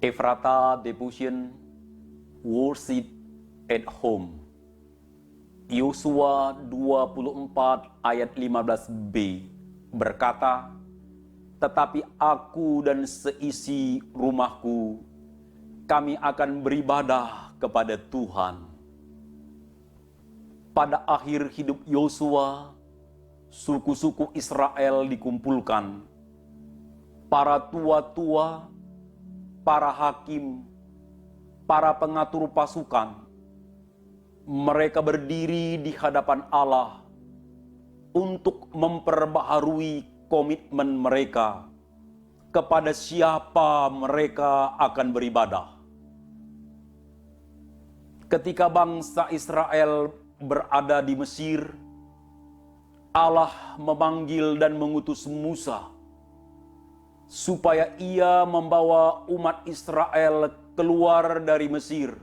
Ephrata Devotion Worship at Home. Yosua 24 ayat 15b berkata, "Tetapi aku dan seisi rumahku, kami akan beribadah kepada Tuhan." Pada akhir hidup Yosua, suku-suku Israel dikumpulkan. Para tua-tua, para hakim, para pengatur pasukan, mereka berdiri di hadapan Allah untuk memperbaharui komitmen mereka kepada siapa mereka akan beribadah. Ketika bangsa Israel berada di Mesir, Allah memanggil dan mengutus Musa supaya ia membawa umat Israel keluar dari Mesir,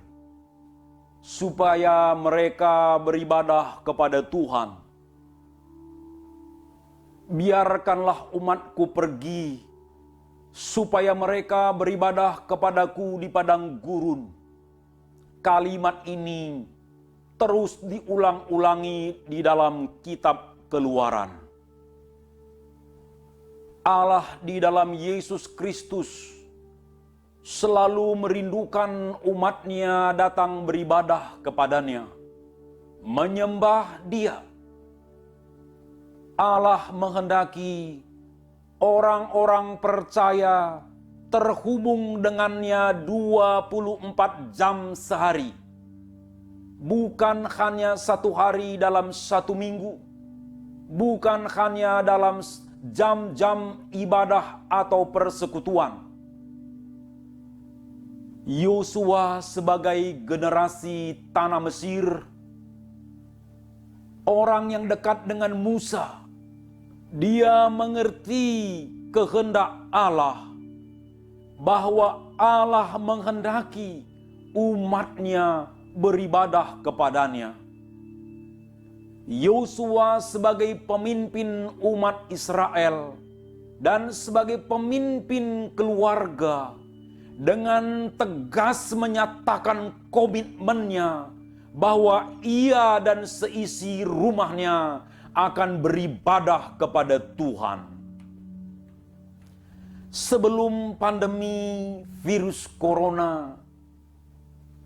supaya mereka beribadah kepada Tuhan. "Biarkanlah umatku pergi, supaya mereka beribadah kepadaku di padang gurun." Kalimat ini terus diulang-ulangi di dalam kitab Keluaran. Allah di dalam Yesus Kristus selalu merindukan umatnya datang beribadah kepadanya, menyembah Dia. Allah menghendaki orang-orang percaya terhubung dengannya 24 jam sehari. Bukan hanya satu hari dalam satu minggu, bukan hanya dalam jam-jam ibadah atau persekutuan. Yosua sebagai generasi tanah Mesir, orang yang dekat dengan Musa, dia mengerti kehendak Allah, bahwa Allah menghendaki umatnya beribadah kepadanya. Yosua sebagai pemimpin umat Israel dan sebagai pemimpin keluarga dengan tegas menyatakan komitmennya bahwa ia dan seisi rumahnya akan beribadah kepada Tuhan. Sebelum pandemi virus corona,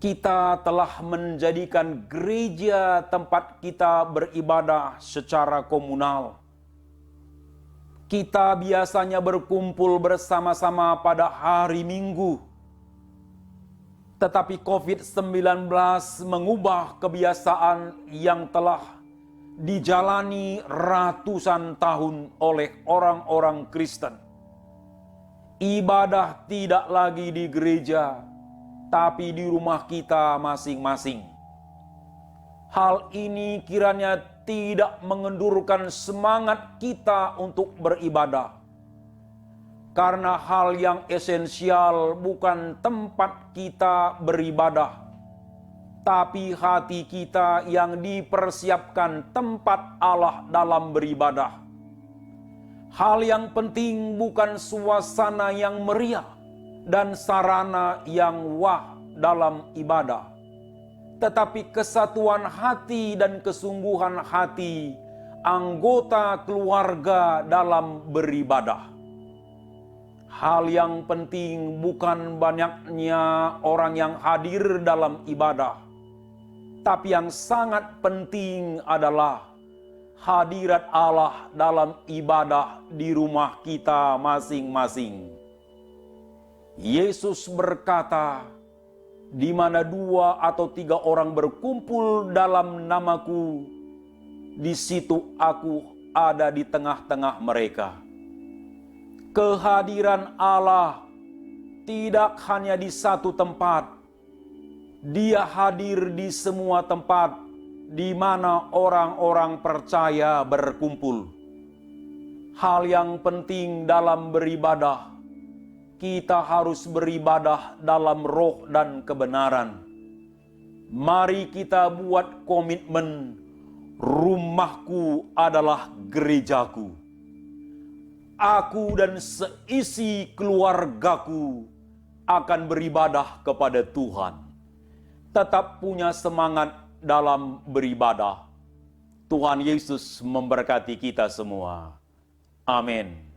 kita telah menjadikan gereja tempat kita beribadah secara komunal. Kita biasanya berkumpul bersama-sama pada hari Minggu. Tetapi COVID-19 mengubah kebiasaan yang telah dijalani ratusan tahun oleh orang-orang Kristen. Ibadah tidak lagi di gereja, tapi di rumah kita masing-masing. Hal ini kiranya tidak mengendurkan semangat kita untuk beribadah. Karena hal yang esensial bukan tempat kita beribadah, tapi hati kita yang dipersiapkan tempat Allah dalam beribadah. Hal yang penting bukan suasana yang meriah dan sarana yang wah dalam ibadah, tetapi kesatuan hati dan kesungguhan hati anggota keluarga dalam beribadah. Hal yang penting bukan banyaknya orang yang hadir dalam ibadah, tapi yang sangat penting adalah hadirat Allah dalam ibadah di rumah kita masing-masing. Yesus berkata, "Di mana 2 atau 3 orang berkumpul dalam namaku, di situ aku ada di tengah-tengah mereka." Kehadiran Allah tidak hanya di satu tempat. Dia hadir di semua tempat di mana orang-orang percaya berkumpul. Hal yang penting dalam beribadah, kita harus beribadah dalam roh dan kebenaran. Mari kita buat komitmen, rumahku adalah gerejaku. Aku dan seisi keluargaku akan beribadah kepada Tuhan. Tetap punya semangat dalam beribadah. Tuhan Yesus memberkati kita semua. Amin.